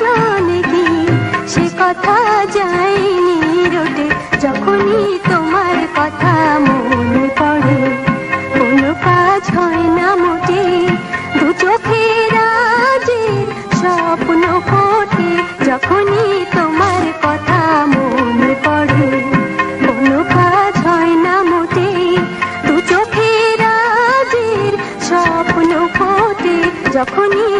জানে কি সে কথা যায়নি রোটে। যখনই তোমার কথা মনে পড়ে কোনো কাজ হয় না মোটে। দু চোখের আজে স্বপ্ন ফোটে যখনই তোমার কথা মনে পড়ে কোনো কাজ হয় না মোটে। দু চোখের আজে স্বপ্ন ফোটে যখনই